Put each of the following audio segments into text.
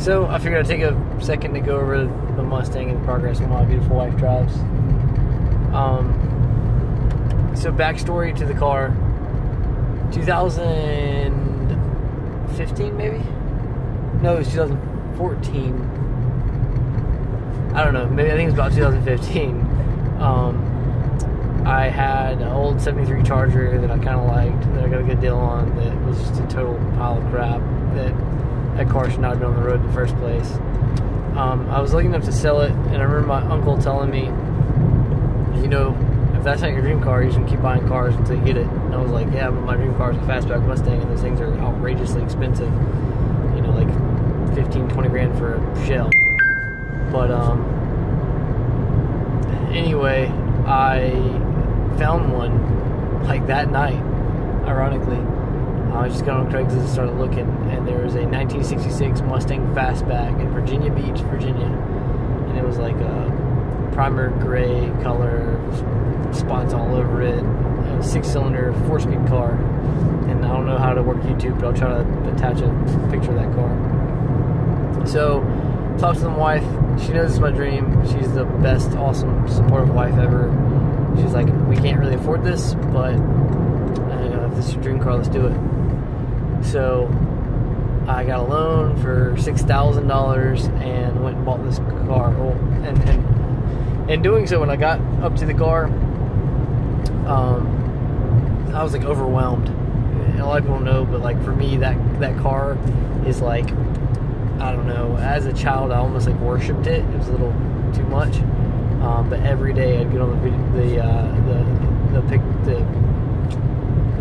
So I figured I'd take a second to go over the Mustang and the progress my beautiful wife drives. So backstory to the car. 2015 maybe? No, it was 2014. I don't know. Maybe I think it was about 2015. I had an old 73 Charger that I kind of liked, that I got a good deal on, that was just a total pile of crap. That car should not have been on the road in the first place. I was lucky enough to sell it, and I remember my uncle telling me, you know, if that's not your dream car, you should keep buying cars until you get it. And I was like, yeah, but my dream car is a fastback Mustang, and those things are outrageously expensive. You know, like 15, 20 grand for a shell. But anyway, I found one like that night, ironically. I just got on Craigslist and started looking, and there was a 1966 Mustang Fastback in Virginia Beach, Virginia, and it was like a primer gray color, spots all over it, a 6-cylinder, 4-speed car. And I don't know how to work YouTube, but I'll try to attach a picture of that car. So, talked to my wife. She knows it's my dream. She's the best, awesome, supportive wife ever. She's like, we can't really afford this, but if this is your dream car, let's do it. So I got a loan for $6,000 and went and bought this car. And in doing so, when I got up to the car, I was like overwhelmed. And a lot of people don't know, but like for me, that car is like, I don't know. As a child, I almost like worshipped it. It was a little too much. But every day I'd get on the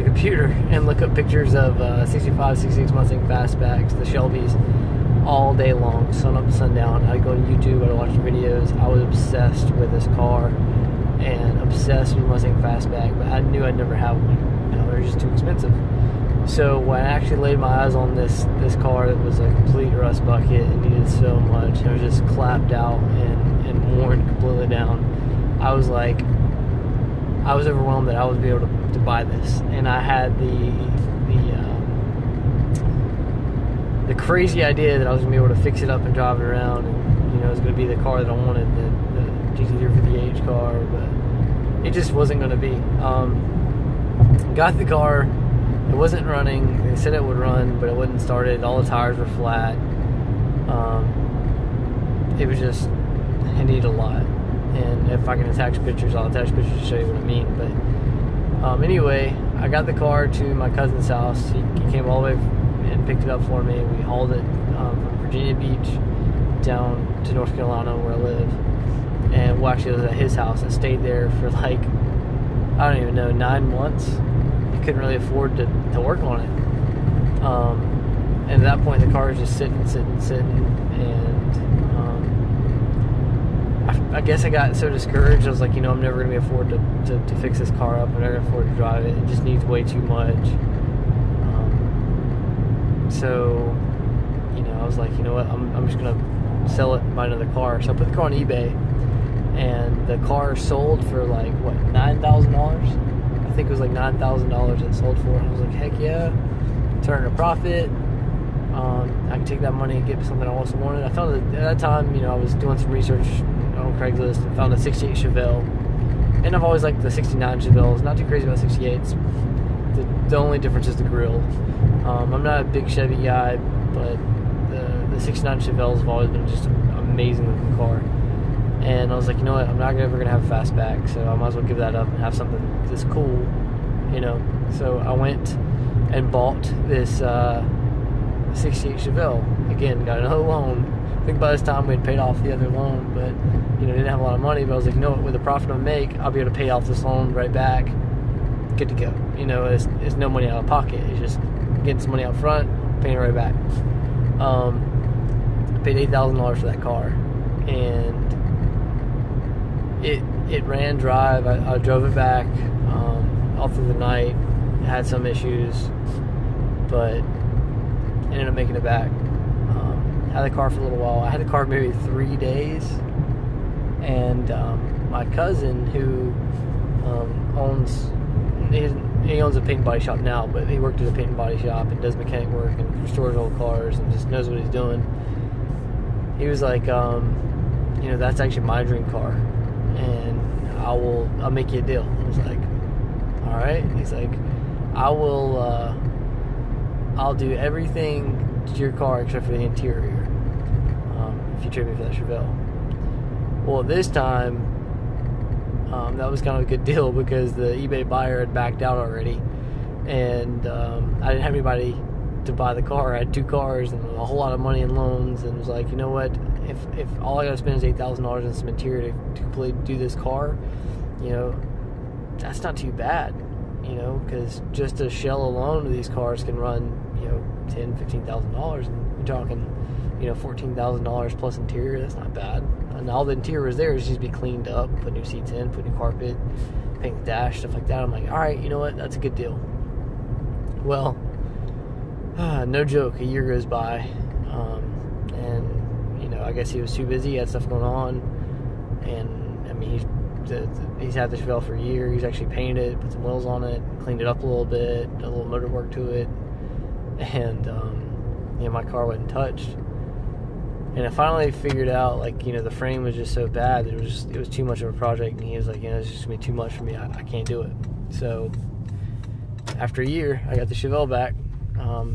computer and look up pictures of 65, 66 Mustang Fastbacks, the Shelbys, all day long, sun up to sundown. I'd go to YouTube, I'd watch videos. I was obsessed with this car and obsessed with Mustang Fastback, but I knew I'd never have one. You know, they're just too expensive. So when I actually laid my eyes on this car that was a complete rust bucket and needed so much, and it was just clapped out and worn completely down, I was overwhelmed that I would be able to buy this. And I had the crazy idea that I was going to be able to fix it up and drive it around, and it was going to be the car that I wanted, the GT350H car, but it just wasn't going to be. Got the car. It wasn't running. They said it would run, but it wasn't started. All the tires were flat. It was just, it needed a lot. And if I can attach pictures, I'll attach pictures to show you what I mean. But anyway, I got the car to my cousin's house. He came all the way and picked it up for me. We hauled it from Virginia Beach down to North Carolina, where I live. And well, actually, it was at his house. I stayed there for like, I don't even know, 9 months. Couldn't really afford to work on it. And at that point, the car was just sitting. And I guess I got so discouraged. I was like, I'm never going to be afford to fix this car up. I'm never going to afford to drive it. It just needs way too much. So, I was like, you know what? I'm just going to sell it and buy another car. So I put the car on eBay, and the car sold for like, what, $9,000? I think it was like $9,000 it sold for. And I was like, heck yeah, turn a profit. I can take that money and get something I also wanted. I found at that time, I was doing some research on Craigslist and found a 68 Chevelle. And I've always liked the 69 Chevelles. Not too crazy about 68s. The only difference is the grille. I'm not a big Chevy guy, but the 69 Chevelles have always been just an amazing looking car. And I was like, you know what, I'm not ever going to have a fastback, so I might as well give that up and have something this cool, So I went and bought this 68 Chevelle. Again, got another loan. I think by this time we had paid off the other loan, but, didn't have a lot of money. But I was like, you know what, with the profit I make, I'll be able to pay off this loan right back. Good to go. It's no money out of pocket. It's just getting some money out front, paying it right back. Paid $8,000 for that car. And it ran drive. I drove it back all through the night. It had some issues, but ended up making it back. Had the car for a little while. I had the car maybe 3 days, and my cousin, who owns he owns a paint and body shop now, but he worked at a paint and body shop and does mechanic work and restores old cars and just knows what he's doing. he was like, you know, that's actually my dream car, and I'll make you a deal. I was like, all right. He's like, I'll do everything to your car except for the interior, if you trade me for that Chevelle. Well, this time, that was kind of a good deal because the eBay buyer had backed out already, and I didn't have anybody to buy the car. I had 2 cars and a whole lot of money in loans, and was like, you know what, if all I gotta spend is $8,000 in some interior to completely do this car, you know, that's not too bad, you know, because just a shell alone of these cars can run, you know, $10,000-$15,000, and you're talking, you know, $14,000 plus interior. That's not bad. And all the interior was there is just be cleaned up, put new seats in, put new carpet, paint the dash, stuff like that. I'm like, all right, you know what, that's a good deal. Well, no joke, a year goes by, and you know, I guess he was too busy, he had stuff going on, and I mean, he's had the Chevelle for a year. He's actually painted it, put some wheels on it, cleaned it up a little bit, did a little motor work to it, and you know, my car wasn't touched. And I finally figured out, like, you know, the frame was just so bad that it was too much of a project, and he was like, you know, it's just gonna be too much for me, I can't do it. So after a year, I got the Chevelle back,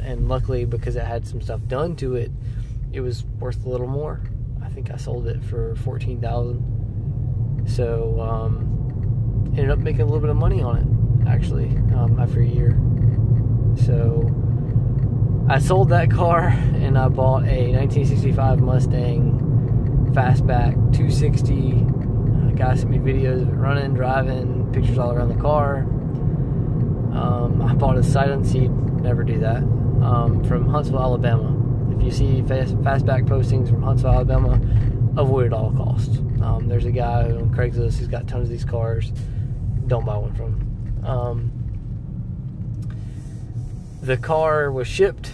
and luckily, because it had some stuff done to it, it was worth a little more. I think I sold it for $14,000. So ended up making a little bit of money on it, actually, after a year. So I sold that car, and I bought a 1965 Mustang Fastback 260. A guy sent me videos of it running, driving, pictures all around the car. I bought a sight unseen, never do that, from Huntsville, Alabama. If you see Fastback postings from Huntsville, Alabama, avoid at all costs. There's a guy on Craigslist who's got tons of these cars. Don't buy one from him. The car was shipped.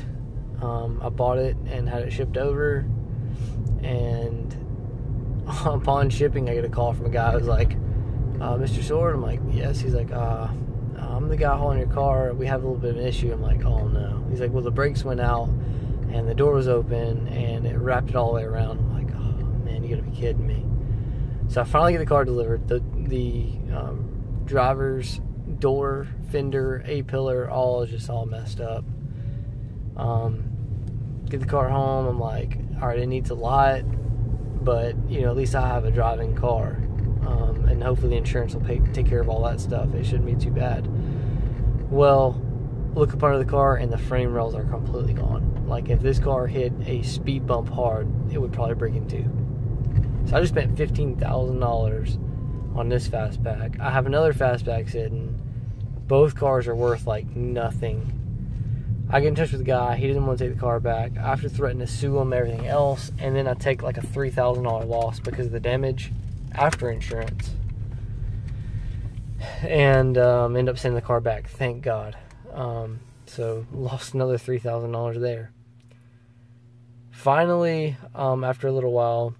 I bought it and had it shipped over, and upon shipping, I get a call from a guy who's like, Mr. Sword? I'm like, yes. He's like, I'm the guy hauling your car. We have a little bit of an issue. I'm like, oh no. He's like, well, the brakes went out, and the door was open, and it wrapped it all the way around. I'm like, oh man, you gotta be kidding me. So I finally get the car delivered. The driver's door, fender, A-pillar, all messed up. Get the car home. I'm like, all right, it needs a lot, but you know, at least I have a driving car, and hopefully the insurance will take care of all that stuff. It shouldn't be too bad. Well, look up under the car, and the frame rails are completely gone. Like, if this car hit a speed bump hard, it would probably break in two. So I just spent $15,000 on this Fastback. I have another Fastback sitting. Both cars are worth like nothing. I get in touch with the guy. He didn't want to take the car back. I have to threaten to sue him, everything else, and then I take like a $3,000 loss because of the damage after insurance, and end up sending the car back. Thank God. So lost another $3,000 there. Finally, after a little while,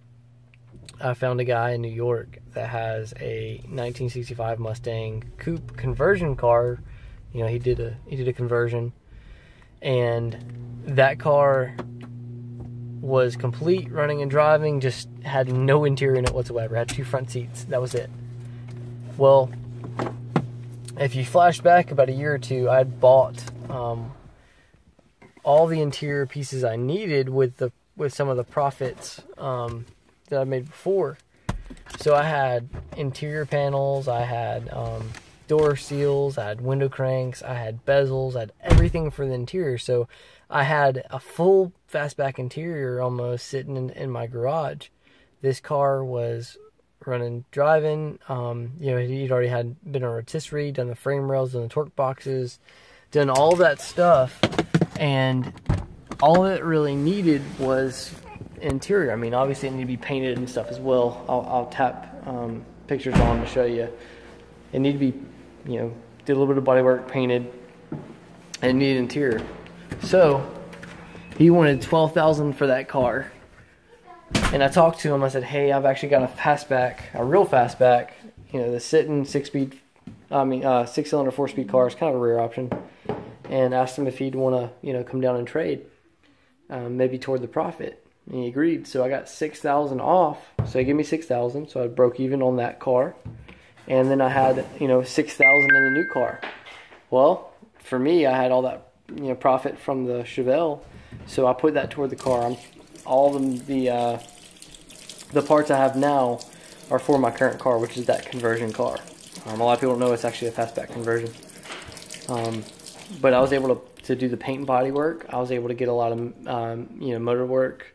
I found a guy in New York that has a 1965 Mustang coupe conversion car. You know, he did a conversion, and that car was complete running and driving, just had no interior in it whatsoever. Had 2 front seats. That was it. Well, if you flash back about a year or two, I had bought all the interior pieces I needed with some of the profits that I made before. So I had interior panels, I had door seals, I had window cranks, I had bezels, I had everything for the interior. So I had a full Fastback interior almost sitting in my garage. This car was running, driving. You know, he'd already been on rotisserie, done the frame rails, done the torque boxes, done all that stuff, and all it really needed was interior. I mean, obviously it needed to be painted and stuff as well. I'll tap pictures on to show you. It needed to be, you know, did a little bit of body work, painted, and it needed interior. So he wanted $12,000 for that car, and I talked to him. I said, hey, I've actually got a Fastback, a real Fastback, you know, the sitting 6-cylinder 4-speed car is kind of a rare option, and asked him if he'd want to, you know, come down and trade, maybe toward the profit. And he agreed. So I got $6,000 off. So he gave me $6,000. So I broke even on that car. And then I had, you know, $6,000 in the new car. Well, for me, I had all that, you know, profit from the Chevelle. So I put that toward the car. All the parts I have now are for my current car, which is that conversion car. A lot of people don't know it's actually a fastback conversion. But I was able to do the paint and body work. I was able to get a lot of you know, motor work,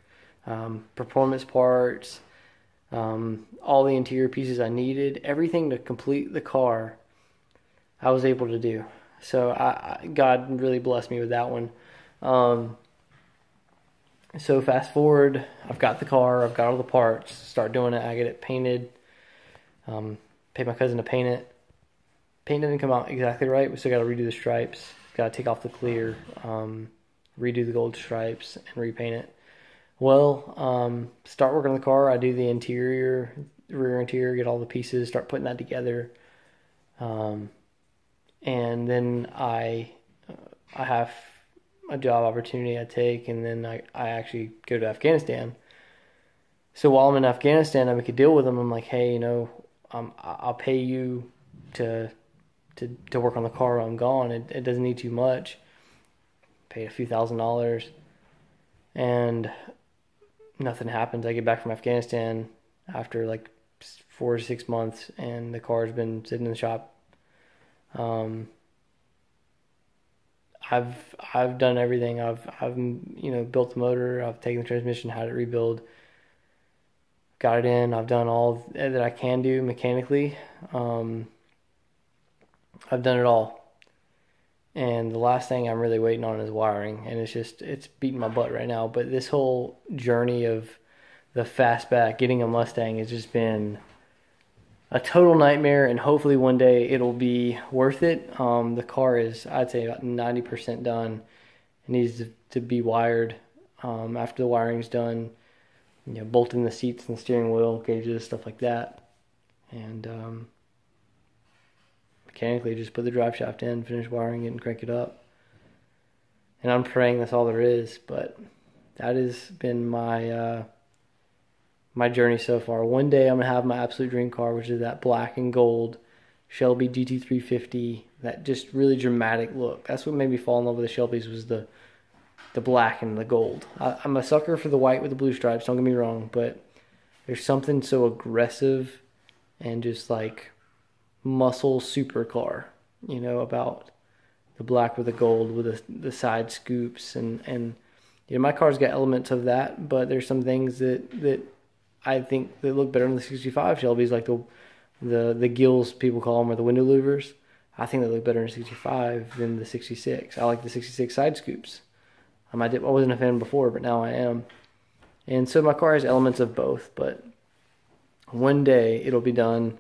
performance parts, all the interior pieces I needed, everything to complete the car. I was able to do. So God really blessed me with that one. So fast forward, I've got the car, I've got all the parts, start doing it, I get it painted, paid my cousin to paint it. Paint didn't come out exactly right, we still got to redo the stripes, got to take off the clear, redo the gold stripes, and repaint it. Well, start working on the car, I do the interior, rear interior, get all the pieces, start putting that together. And then I have a job opportunity I take, and then I actually go to Afghanistan. So while I'm in Afghanistan, I make a deal with them. I'm like, hey, you know, I'll pay you to work on the car while I'm gone. It doesn't need too much. Paid a few $1,000s, and nothing happens. I get back from Afghanistan after like 4 to 6 months, and the car's been sitting in the shop. I've done everything. I've you know, built the motor. I've taken the transmission, had it rebuild, got it in. I've done all that I can do mechanically. I've done it all. And the last thing I'm really waiting on is wiring, and it's beating my butt right now. But this whole journey of the fastback, getting a Mustang, has just been a total nightmare, and hopefully one day it'll be worth it. The car is, I'd say, about 90% done. It needs to be wired. After the wiring's done, you know, bolting the seats and the steering wheel, gauges, stuff like that. And mechanically just put the drive shaft in, finish wiring it, and crank it up. And I'm praying that's all there is, but that has been my journey so far. One day I'm going to have my absolute dream car, which is that black and gold Shelby GT350, that just really dramatic look. That's what made me fall in love with the Shelbys, was the black and the gold. I'm a sucker for the white with the blue stripes, don't get me wrong, but there's something so aggressive and just like muscle supercar, you know, about the black with the gold with the side scoops, and you know, my car's got elements of that, but there's some things that I think they look better in the 65 Shelbys, like the gills people call them, or the window louvers. I think they look better in 65 than the 66. I like the 66 side scoops. I wasn't a fan before, but now I am. And so my car has elements of both, but one day it'll be done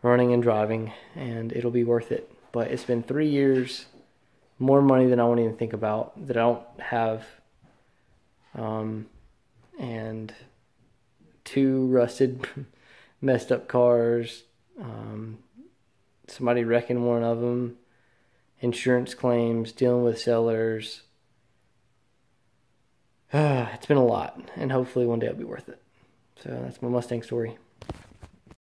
running and driving, and it'll be worth it. But it's been 3 years, more money than I won't even think about, that I don't have, and 2 rusted, messed up cars, somebody wrecking one of them, insurance claims, dealing with sellers. It's been a lot, and hopefully one day it'll be worth it. So that's my Mustang story.